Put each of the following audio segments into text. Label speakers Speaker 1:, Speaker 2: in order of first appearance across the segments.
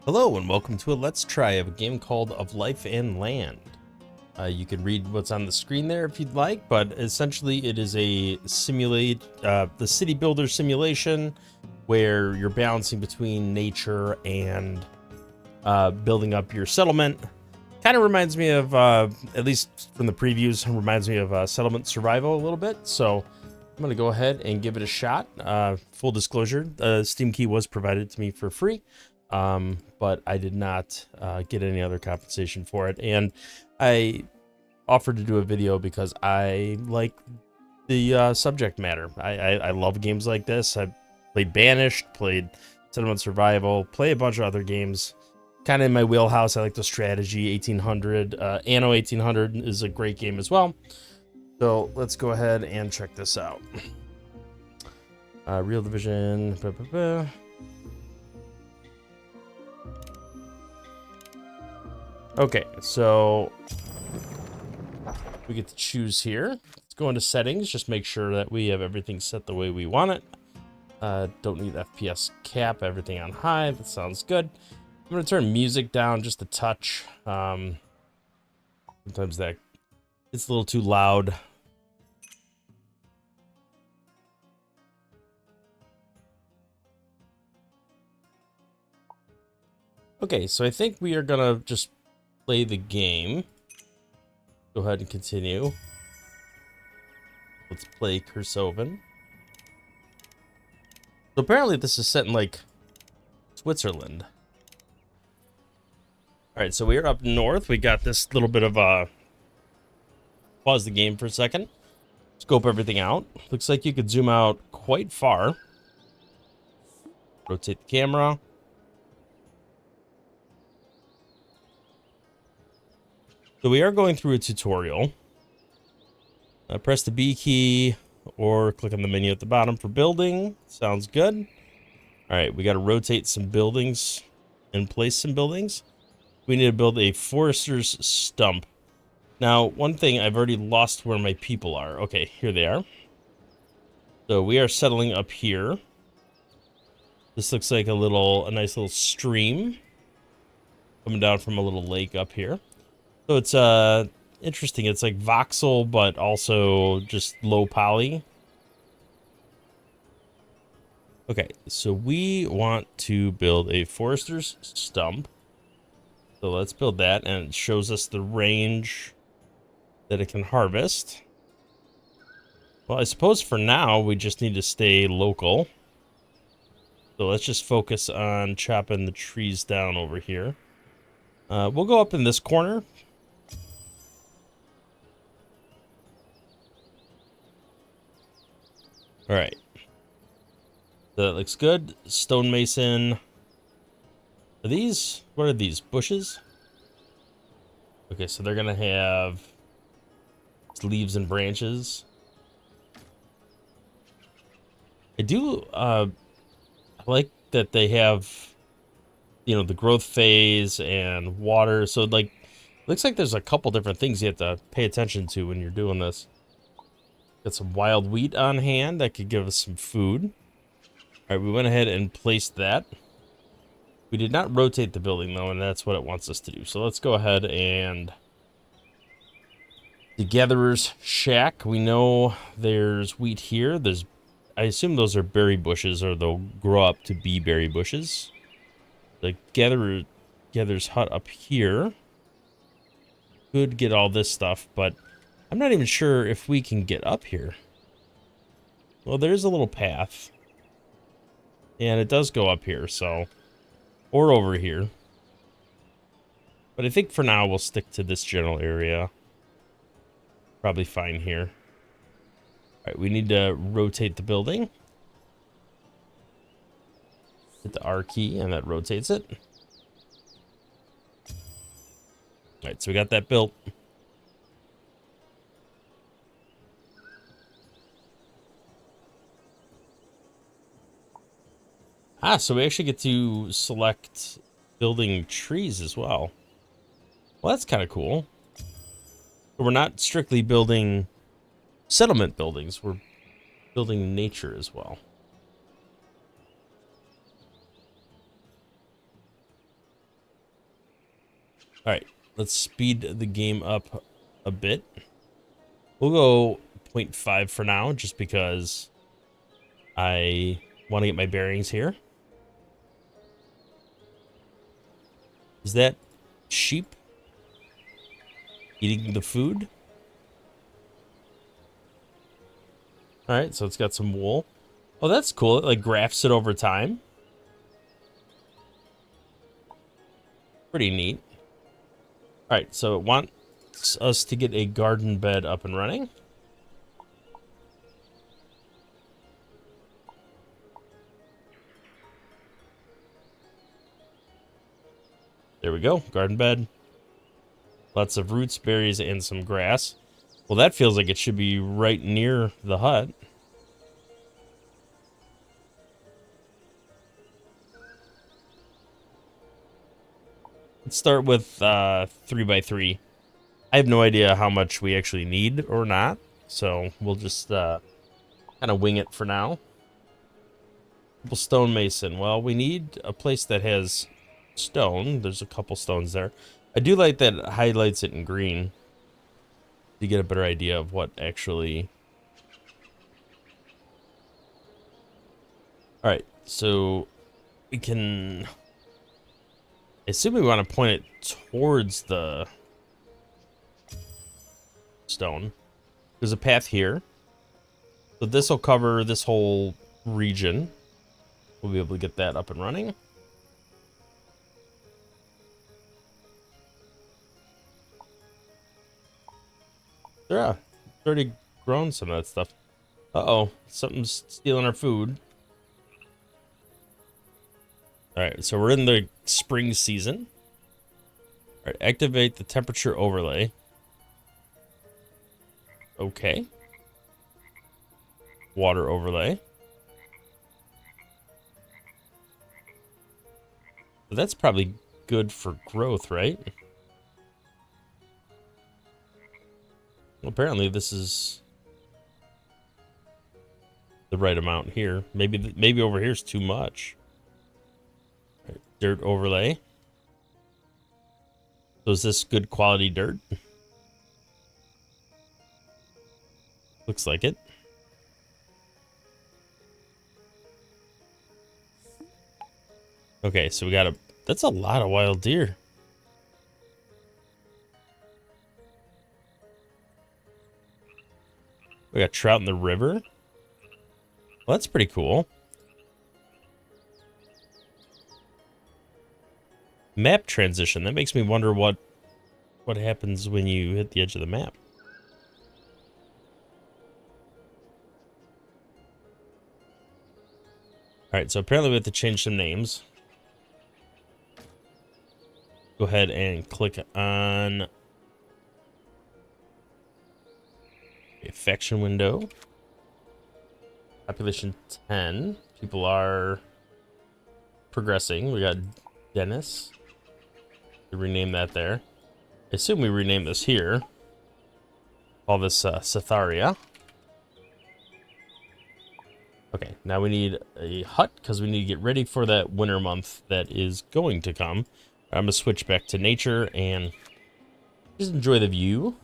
Speaker 1: Hello and welcome to a Let's Try of a game called Of Life and Land. You can read what's on the screen there if you'd like, but essentially it is a the city builder simulation where you're balancing between nature and building up your settlement. Kind of reminds me of, at least from the previews, reminds me of Settlement Survival a little bit. So I'm going to go ahead and give it a shot. Full disclosure, the Steam key was provided to me for free. But I did not get any other compensation for it, and I offered to do a video because I like the subject matter. I love games like this. I played Banished, played Settlement Survival, play a bunch of other games kind of in my wheelhouse. I like the strategy. 1800 Anno 1800 is a great game as well, so let's go ahead and check this out. Real Division, blah, blah, blah. Okay, so we get to choose here. Let's go into settings, just make sure that we have everything set the way we want it. Don't need FPS cap, everything on high, that sounds good. I'm gonna turn music down just a touch. Sometimes that it's a little too loud. Okay, so I think we are gonna just play the game. Go ahead and continue. Let's play Kursoven. So apparently this is set in like Switzerland. All right, so we are up north. We got this little bit of a pause the game for a second. Scope everything out. Looks like you could zoom out quite far. Rotate the camera. So we are going through a tutorial. Press the B key or click on the menu at the bottom for building. Sounds good. All right, we got to rotate some buildings and place some buildings. We need to build a forester's stump. Now, one thing, I've already lost where my people are. Okay, here they are. So we are settling up here. This looks like a nice little stream coming down from a little lake up here. So it's interesting. It's like voxel, but also just low poly. Okay, so we want to build a forester's stump. So let's build that, and it shows us the range that it can harvest. Well, I suppose for now we just need to stay local. So let's just focus on chopping the trees down over here. We'll go up in this corner. All right, so that looks good. Stonemason. Are these, what are these, bushes? Okay, so they're gonna have leaves and branches. I do I like that they have, you know, the growth phase and water. So like, looks like there's a couple different things you have to pay attention to when you're doing this. Got some wild wheat on hand that could give us some food. All right, we went ahead and placed that. We did not rotate the building though, and that's what it wants us to do. So let's go ahead and the gatherer's shack. We know there's wheat here. I assume those are berry bushes, or they'll grow up to be berry bushes. The gatherer's hut up here could get all this stuff, but I'm not even sure if we can get up here. Well, there's a little path. And it does go up here, so... or over here. But I think for now we'll stick to this general area. Probably fine here. Alright, we need to rotate the building. Hit the R key and that rotates it. Alright, so we got that built. So we actually get to select building trees as well. Well, that's kind of cool. We're not strictly building settlement buildings, we're building nature as well. All right, let's speed the game up a bit. We'll go 0.5 for now, just because I want to get my bearings here. Is that sheep eating the food? All right, so it's got some wool. Oh, that's cool. It like graphs it over time. Pretty neat. All right, so it wants us to get a garden bed up and running. There we go, garden bed. Lots of roots, berries, and some grass. Well, that feels like it should be right near the hut. Let's start with 3x3. I have no idea how much we actually need or not, so we'll just kind of wing it for now. Stonemason. Well, we need a place that has stone. There's a couple stones there. I do like that it highlights it in green to get a better idea of what actually... All right, so we can... I assume we want to point it towards the stone. There's a path here. So this will cover this whole region. We'll be able to get that up and running. Yeah, it's already grown some of that stuff. Uh-oh, something's stealing our food. All right, so we're in the spring season. All right, activate the temperature overlay. Okay. Water overlay. That's probably good for growth, right? Well, apparently this is the right amount here. Maybe over here is too much. Right, dirt overlay. So is this good quality dirt? Looks like it. Okay, so we got that's a lot of wild deer. We got trout in the river. Well, that's pretty cool. Map transition. That makes me wonder what happens when you hit the edge of the map. All right, so apparently we have to change some names. Go ahead and click on a faction window. Population 10. People are progressing. We got Dennis. We rename that there. I assume we rename this here. Call this Satharia. Okay, now we need a hut because we need to get ready for that winter month that is going to come. I'm gonna switch back to nature and just enjoy the view.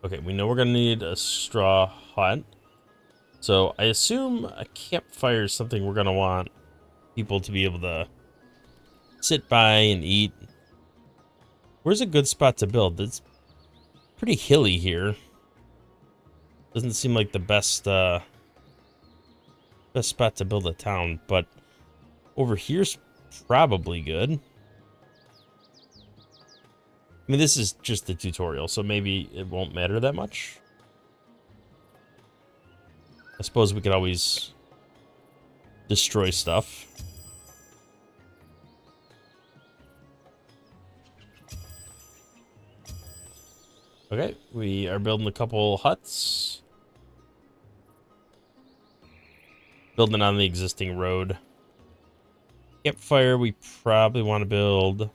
Speaker 1: Okay, we know we're gonna need a straw hut. So I assume a campfire is something we're gonna want people to be able to sit by and eat. Where's a good spot to build? It's pretty hilly here. Doesn't seem like the best best spot to build a town, but over here's probably good. I mean, this is just the tutorial, so maybe it won't matter that much. I suppose we could always destroy stuff. Okay, we are building a couple huts. Building on the existing road. Campfire, we probably want to build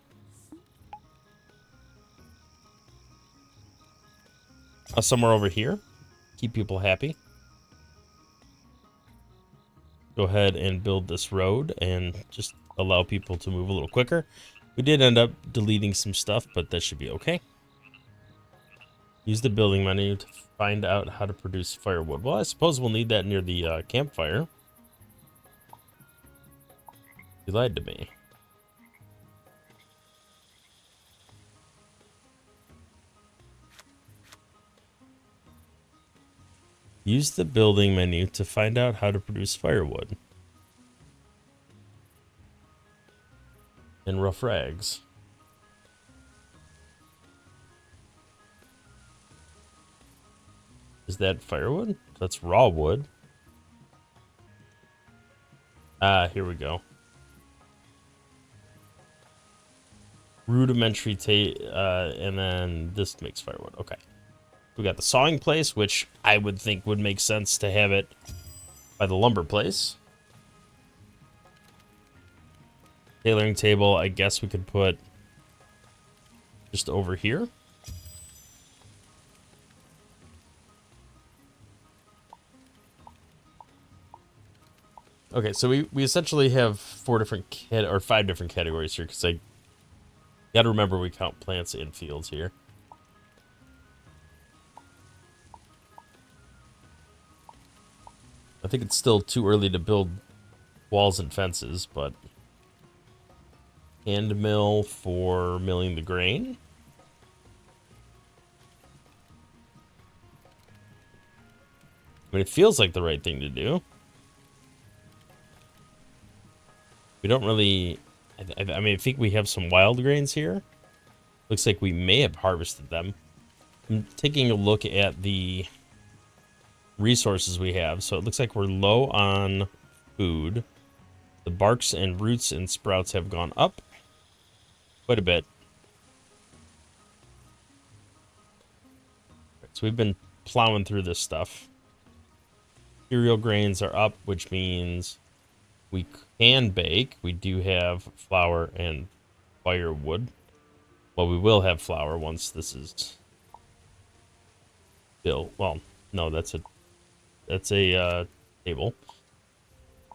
Speaker 1: somewhere over here. Keep people happy. go ahead and build this road and just allow people to move a little quicker. We did end up deleting some stuff, but that should be okay. Use the building menu to find out how to produce firewood. Well, I suppose we'll need that near the campfire. You lied to me. Use the building menu to find out how to produce firewood. And rough rags. Is that firewood? That's raw wood. Ah, here we go. Rudimentary and then this makes firewood. Okay. We got the sawing place, which I would think would make sense to have it by the lumber place. Tailoring table, I guess we could put just over here. Okay, so we essentially have 5 different categories here, because I gotta remember we count plants and fields here. I think it's still too early to build walls and fences, but hand mill for milling the grain. I mean, it feels like the right thing to do. We don't really... I mean, I think we have some wild grains here. Looks like we may have harvested them. I'm taking a look at the resources we have. So it looks like we're low on food. The barks and roots and sprouts have gone up quite a bit. So we've been plowing through this stuff. Cereal grains are up, which means we can bake. We do have flour and firewood. Well, we will have flour once this is built. Well, no, that's a table. All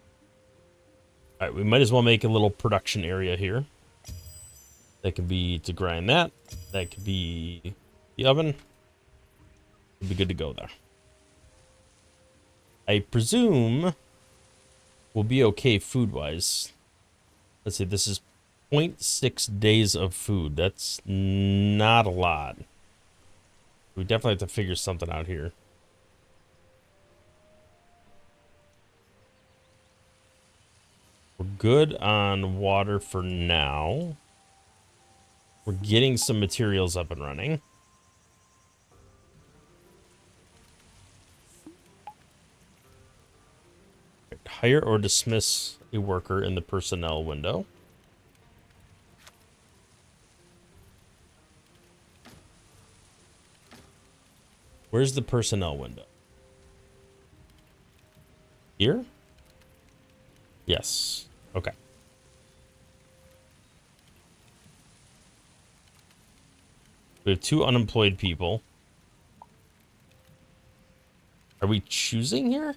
Speaker 1: right, we might as well make a little production area here. That could be to grind that. That could be the oven. We'll be good to go there. I presume we'll be okay food-wise. Let's see, this is 0.6 days of food. That's not a lot. We definitely have to figure something out here. We're good on water for now. We're getting some materials up and running. Hire or dismiss a worker in the personnel window. Where's the personnel window? Here? Yes. Okay. We have 2 unemployed people. Are we choosing here?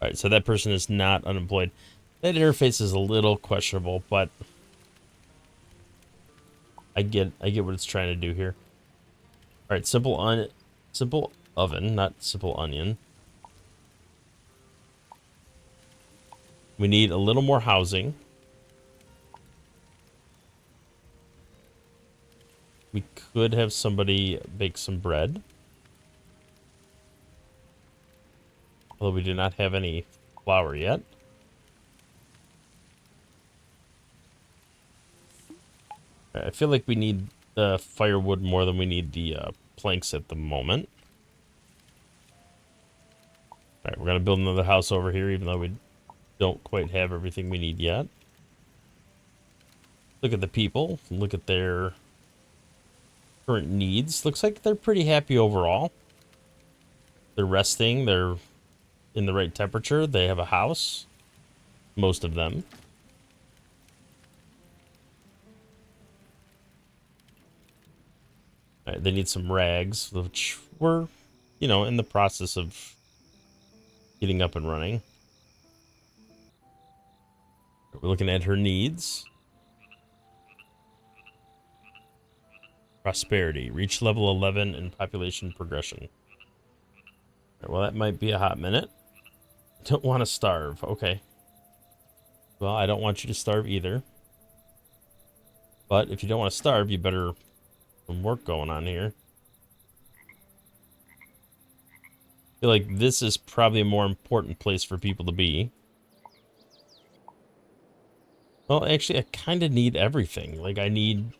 Speaker 1: All right, so that person is not unemployed. That interface is a little questionable, but I get what it's trying to do here. All right, simple oven, not simple onion. We need a little more housing. We could have somebody bake some bread. Although we do not have any flour yet. I feel like we need the firewood more than we need the planks at the moment. All right, we're going to build another house over here, even though we don't quite have everything we need yet. Look at the people. Look at their current needs. Looks like they're pretty happy overall. They're resting. They're in the right temperature. They have a house. Most of them. All right, they need some rags, which we're, in the process of getting up and running. We're looking at her needs. Prosperity. Reach level 11 in population progression. All right, well, that might be a hot minute. Don't want to starve. Okay. Well, I don't want you to starve either. But if you don't want to starve, you better have some work going on here. I feel like this is probably a more important place for people to be. Well, actually, I kind of need everything. Like, I need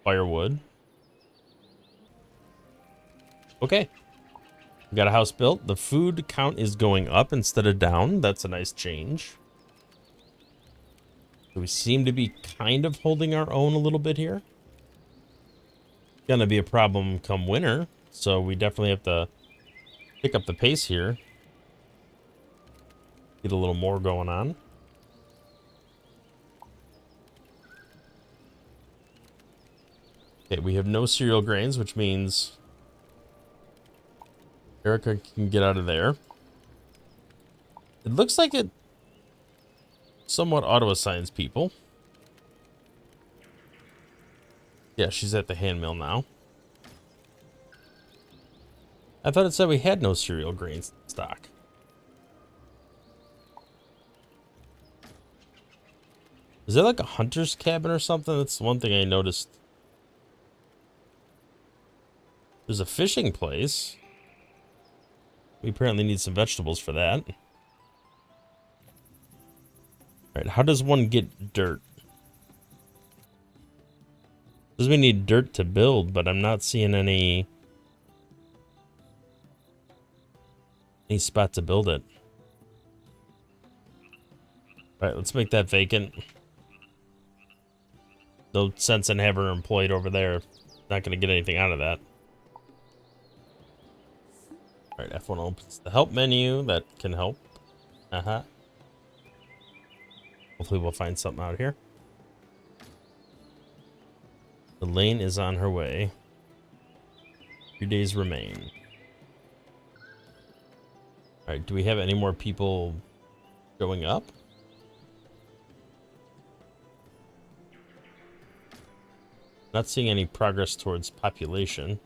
Speaker 1: firewood. Okay. We got a house built. The food count is going up instead of down. That's a nice change. So we seem to be kind of holding our own a little bit here. Gonna be a problem come winter, so we definitely have to pick up the pace here. Get a little more going on. Okay, we have no cereal grains, which means Erica can get out of there. It looks like it somewhat auto-assigns people. Yeah, she's at the hand mill now. I thought it said we had no cereal grains in stock. Is there like a hunter's cabin or something? That's one thing I noticed. There's a fishing place. We apparently need some vegetables for that. Alright, how does one get dirt? Does we need dirt to build, but I'm not seeing any spot to build it. Alright, let's make that vacant. No sense in having her employed over there. Not gonna get anything out of that. Alright, F1 opens the help menu. That can help. Hopefully we'll find something out here. The lane is on her way. 3 days remain. Alright, do we have any more people showing up? Not seeing any progress towards population.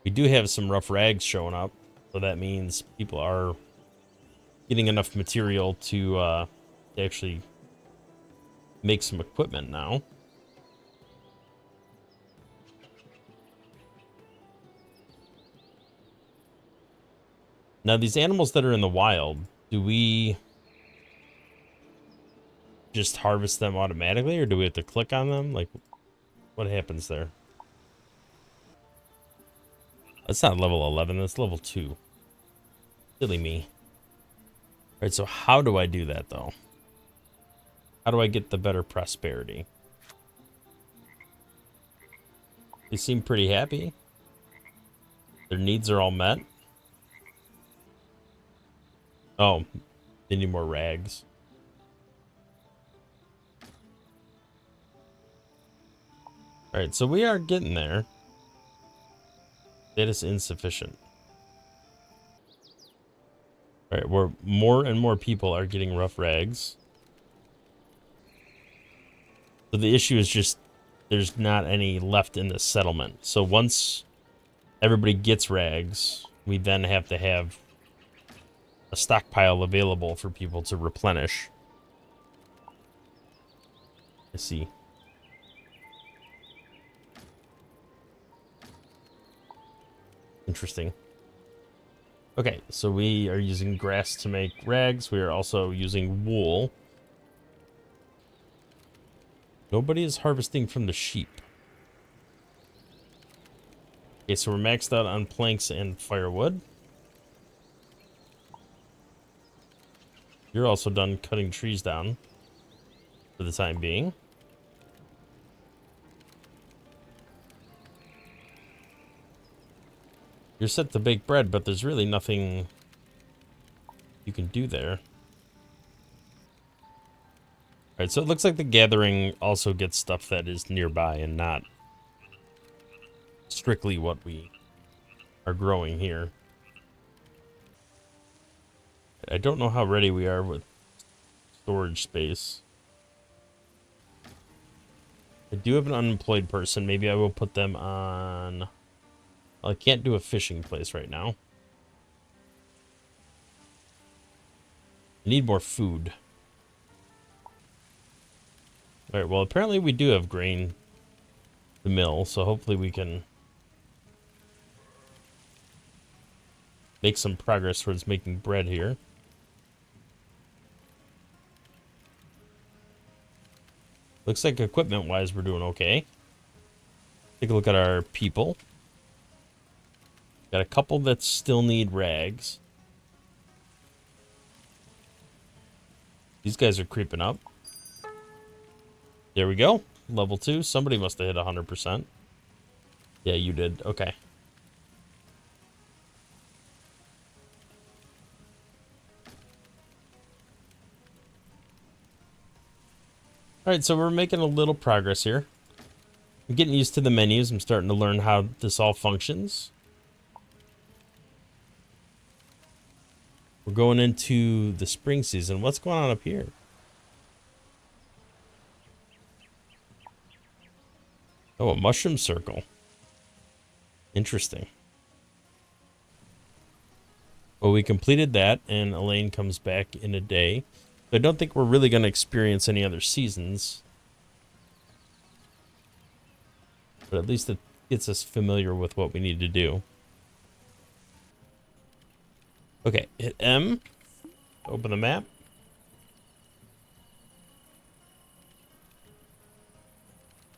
Speaker 1: We do have some rough rags showing up, so that means people are getting enough material to actually make some equipment now. Now, these animals that are in the wild, do we just harvest them automatically, or do we have to click on them? Like, what happens there? That's not level 11, that's level 2. Silly me. Alright, so how do I do that, though? How do I get the better prosperity? They seem pretty happy. Their needs are all met. Oh, they need more rags. Alright, so we are getting there. Status insufficient. Alright, where more and more people are getting rough rags. So the issue is just there's not any left in the settlement. So once everybody gets rags, we then have to have a stockpile available for people to replenish. I see. Interesting. Okay, so we are using grass to make rags. We are also using wool. Nobody is harvesting from the sheep. Okay, so we're maxed out on planks and firewood. You're also done cutting trees down for the time being. You're set to bake bread, but there's really nothing you can do there. All right, so it looks like the gathering also gets stuff that is nearby and not strictly what we are growing here. I don't know how ready we are with storage space. I do have an unemployed person. Maybe I will put them on... Well, I can't do a fishing place right now. I need more food. All right, well, apparently we do have grain to mill, so hopefully we can make some progress towards making bread here. Looks like equipment-wise we're doing okay. Take a look at our people. Got a couple that still need rags. These guys are creeping up. There we go. Level 2. Somebody must have hit 100%. Yeah, you did. Okay. Alright, so we're making a little progress here. I'm getting used to the menus. I'm starting to learn how this all functions. We're going into the spring season. What's going on up here? Oh, a mushroom circle. Interesting. Well, we completed that, and Elaine comes back in a day. I don't think we're really going to experience any other seasons. But at least it gets us familiar with what we need to do. Okay, hit M. Open the map.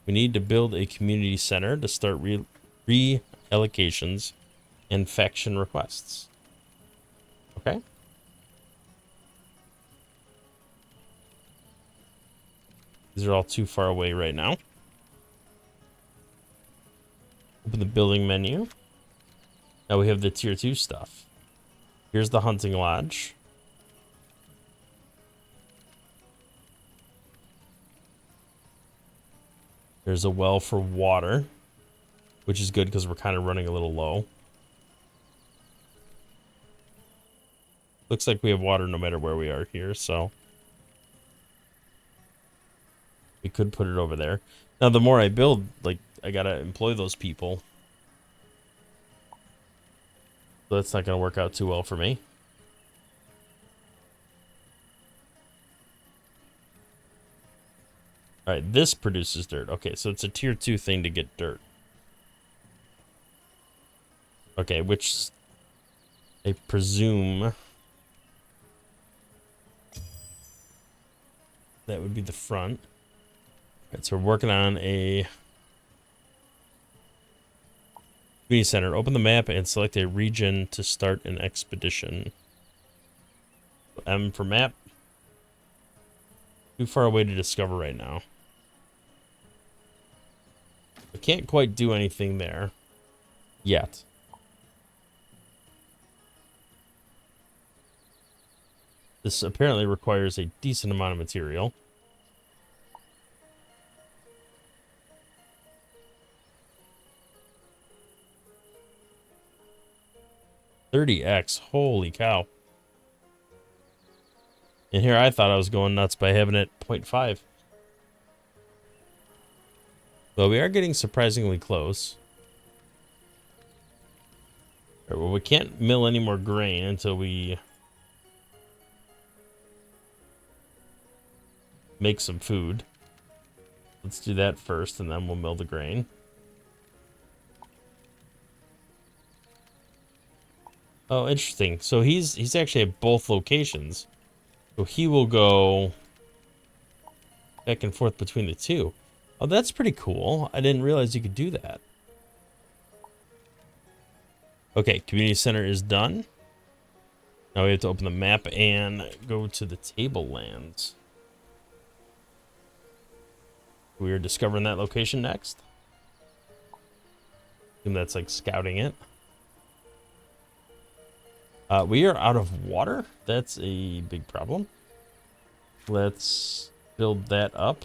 Speaker 1: We need to build a community center to start reallocations and faction requests. Okay. These are all too far away right now. Open the building menu. Now we have the tier 2 stuff. Here's the hunting lodge. There's a well for water, which is good because we're kind of running a little low. Looks like we have water no matter where we are here, so we could put it over there. Now, the more I build, like, I gotta employ those people. So that's not gonna work out too well for me. Alright, this produces dirt. Okay, so it's a tier 2 thing to get dirt. Okay, which I presume that would be the front. Alright, so we're working on a community center. Open the map and select a region to start an expedition. M for map. Too far away to discover right now. I can't quite do anything there yet. This apparently requires a decent amount of material. $30x, holy cow. And here I thought I was going nuts by having it 0.5. Well, we are getting surprisingly close. Right, well, we can't mill any more grain until we make some food. Let's do that first, and then we'll mill the grain. Oh, interesting. So he's actually at both locations. So he will go back and forth between the two. Oh, that's pretty cool. I didn't realize you could do that. Okay, community center is done. Now we have to open the map and go to the tablelands. We are discovering that location next. And that's like scouting it. We are out of water. That's a big problem. Let's build that up.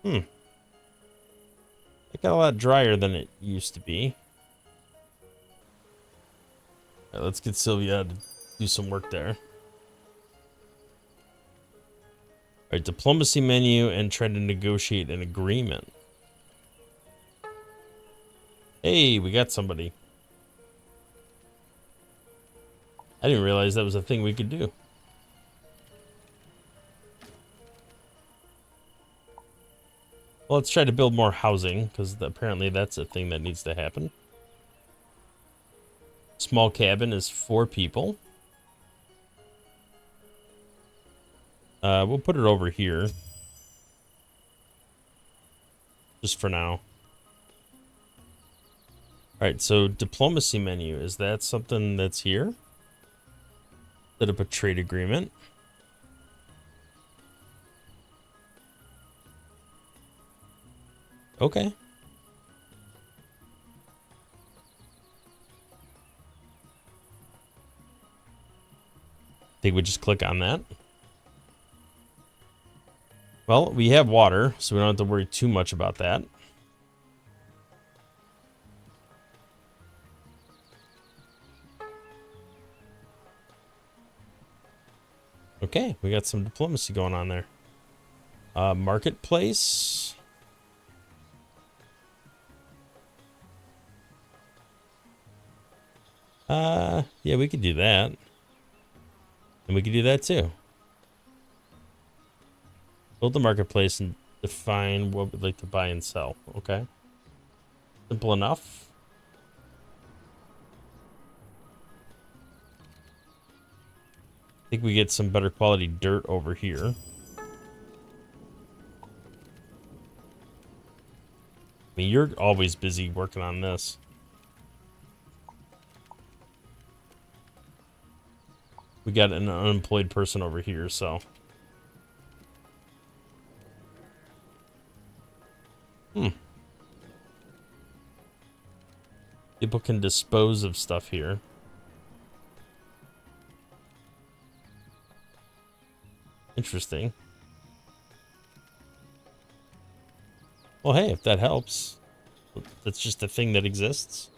Speaker 1: It got a lot drier than it used to be. All right, let's get Sylvia to do some work there. All right, diplomacy menu and try to negotiate an agreement. Hey, we got somebody. I didn't realize that was a thing we could do. Well, let's try to build more housing, because apparently that's a thing that needs to happen. Small cabin is 4 people. We'll put it over here. Just for now. Alright, so diplomacy menu. Is that something that's here? Set up a trade agreement. Okay. Think we just click on that. Well, we have water, so we don't have to worry too much about that. Okay, we got some diplomacy going on there. Marketplace. Yeah, we could do that. And we could do that too. Build the marketplace and define what we'd like to buy and sell. Okay. Simple enough. I think we get some better quality dirt over here. I mean, you're always busy working on this. We got an unemployed person over here, so. People can dispose of stuff here. Interesting. Well, hey, if that helps. That's just a thing that exists.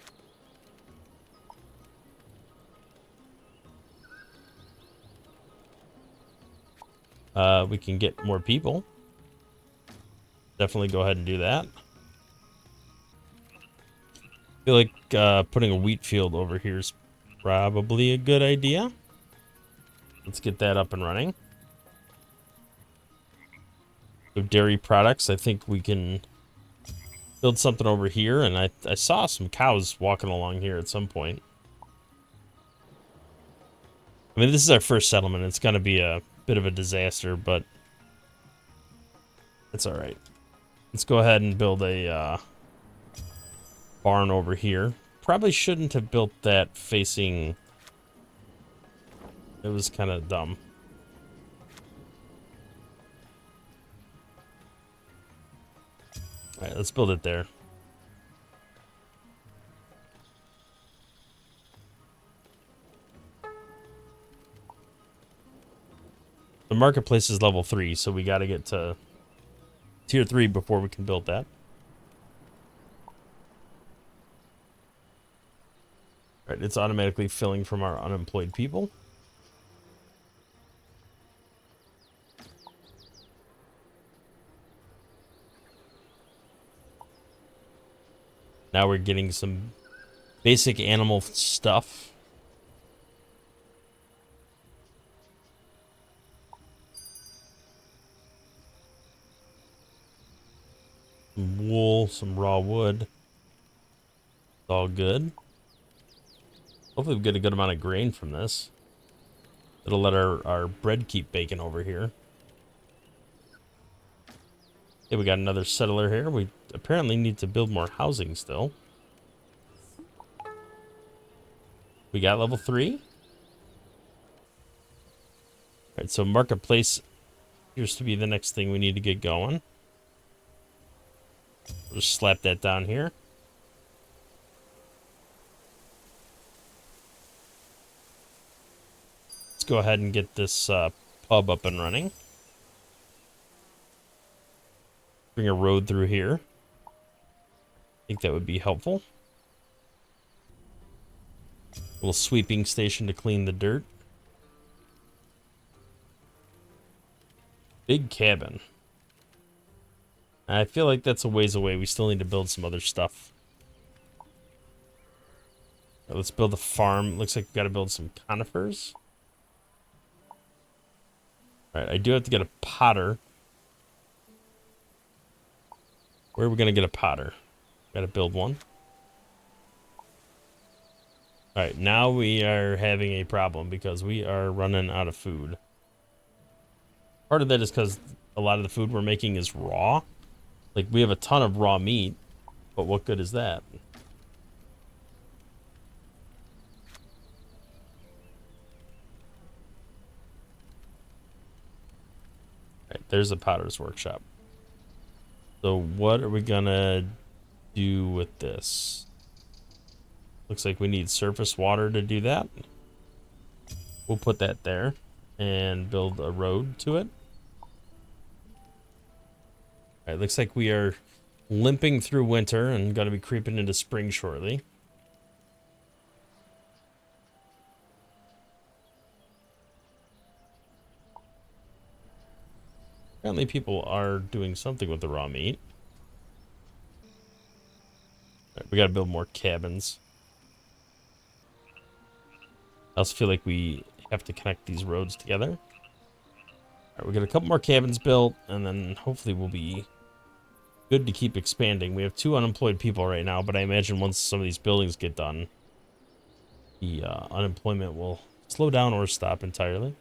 Speaker 1: We can get more people. Definitely go ahead and do that. I feel like putting a wheat field over here is probably a good idea. Let's get that up and running. With dairy products, I think we can build something over here. And I saw some cows walking along here at some point. I mean, this is our first settlement. It's going to be a bit of a disaster, but it's all right. Let's go ahead and build a barn over here. Probably shouldn't have built that facing. It was kind of dumb. All right, let's build it there. The marketplace is level 3, so we got to get to tier 3 before we can build that. All right, it's automatically filling from our unemployed people. Now we're getting some basic animal stuff. Some wool, some raw wood. It's all good. Hopefully we get a good amount of grain from this. It'll let our bread keep baking over here. Okay, we got another settler here. We apparently need to build more housing still. We got level 3. Alright, so marketplace appears to be the next thing we need to get going. We'll just slap that down here. Let's go ahead and get this pub up and running. bring a road through here. I think that would be helpful. A little sweeping station to clean the dirt. Big cabin. I feel like that's a ways away. We still need to build some other stuff. Right, let's build a farm. Looks like we've got to build some conifers. Alright, I do have to get a potter. Where are we going to get a potter? Got to build one. Alright, now we are having a problem because we are running out of food. Part of that is because a lot of the food we're making is raw. Like, we have a ton of raw meat, but what good is that? Alright, there's a potter's workshop. So what are we gonna do with this? Looks like we need surface water to do that. We'll put that there and build a road to it. Alright, looks like we are limping through winter and gonna be creeping into spring shortly. Apparently people are doing something with the raw meat. Right, we gotta build more cabins. I also feel like we have to connect these roads together. Alright, we got a couple more cabins built, and then hopefully we'll be good to keep expanding. We have 2 unemployed people right now, but I imagine once some of these buildings get done, the unemployment will slow down or stop entirely.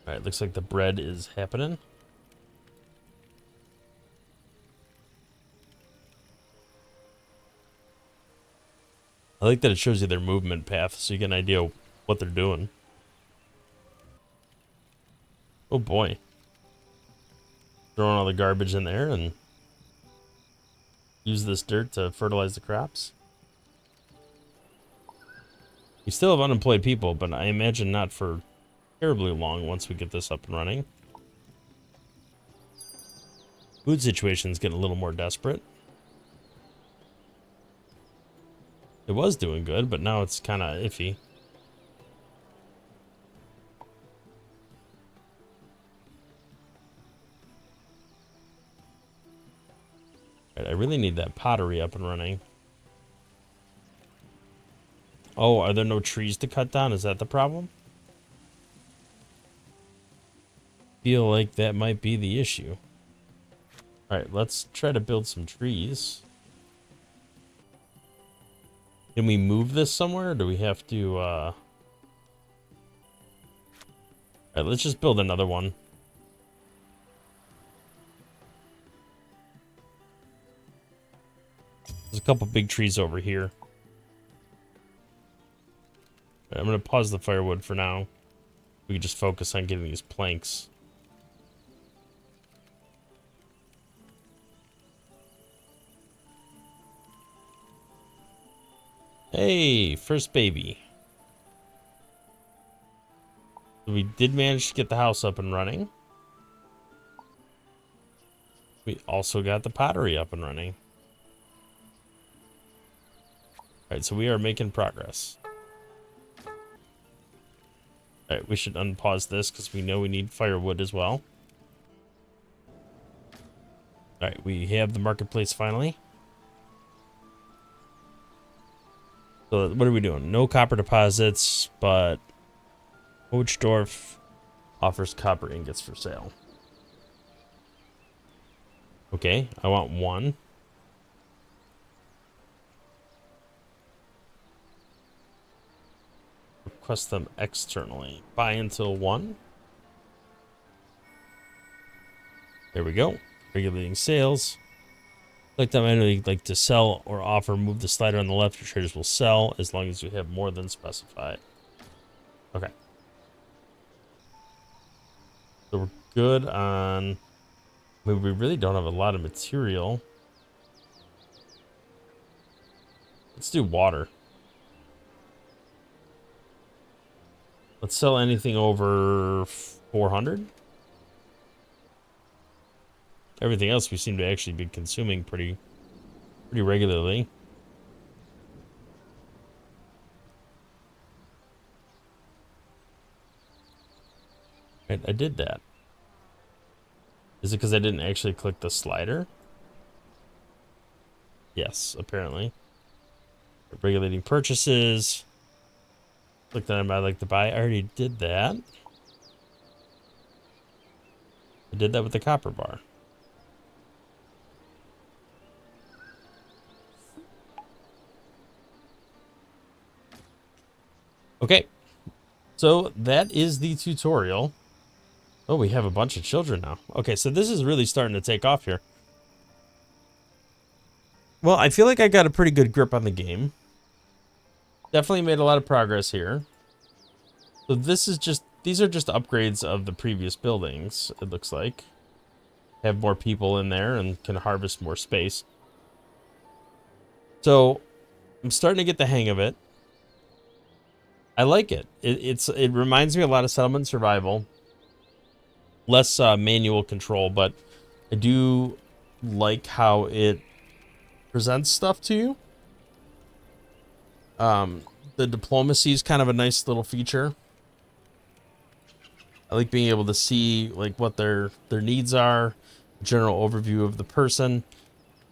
Speaker 1: Alright, looks like the bread is happening. I like that it shows you their movement path, so you get an idea of what they're doing. Oh boy. Throwing all the garbage in there and use this dirt to fertilize the crops. We still have unemployed people, but I imagine not for terribly long once we get this up and running. Food situation's getting a little more desperate. It was doing good, but now it's kind of iffy. Right, I really need that pottery up and running. Oh, are there no trees to cut down? Is that the problem? Feel like that might be the issue. Alright, let's try to build some trees. Can we move this somewhere, or do we have to, Alright, let's just build another one. There's a couple big trees over here. I'm gonna pause the firewood for now. We can just focus on getting these planks. Hey, first baby. So we did manage to get the house up and running. We also got the pottery up and running. Alright, so we are making progress. Alright, we should unpause this because we know we need firewood as well. Alright, we have the marketplace finally. So what are we doing? No copper deposits, but Hochdorf offers copper ingots for sale. Okay, I want 1. Request them externally. Buy until 1. There we go. Regulating sales. Click on manually like to sell or offer. Move the slider on the left. Your traders will sell as long as you have more than specified. Okay. So we're good on... I mean, we really don't have a lot of material. Let's do water. Let's sell anything over 400. everything else we seem to actually be consuming pretty regularly. Right, I did that. Is it because I didn't actually click the slider? Yes, apparently. Regulating purchases. Click that I'd like to buy. I already did that. I did that with the copper bar. Okay. So that is the tutorial. Oh, we have a bunch of children now. Okay, so this is really starting to take off here. Well, I feel like I got a pretty good grip on the game. Definitely made a lot of progress here. So these are just upgrades of the previous buildings, it looks like. Have more people in there and can harvest more space. So I'm starting to get the hang of it. I like it. It reminds me a lot of Settlement Survival. Less manual control, but I do like how it presents stuff to you. The diplomacy is kind of a nice little feature. I like being able to see like what their needs are, general overview of the person.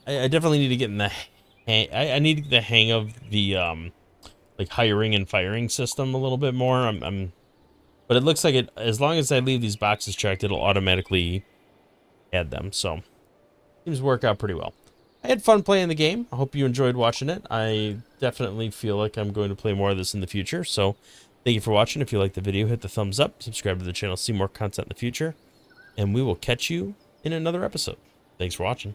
Speaker 1: I definitely need to get in the hang. I need the hang of the like hiring and firing system a little bit more. But it looks like it, as long as I leave these boxes checked, it'll automatically add them. So seems to work out pretty well. I had fun playing the game. I hope you enjoyed watching it. I definitely feel like I'm going to play more of this in the future. So thank you for watching. If you liked the video, hit the thumbs up, subscribe to the channel, see more content in the future, and we will catch you in another episode. Thanks for watching.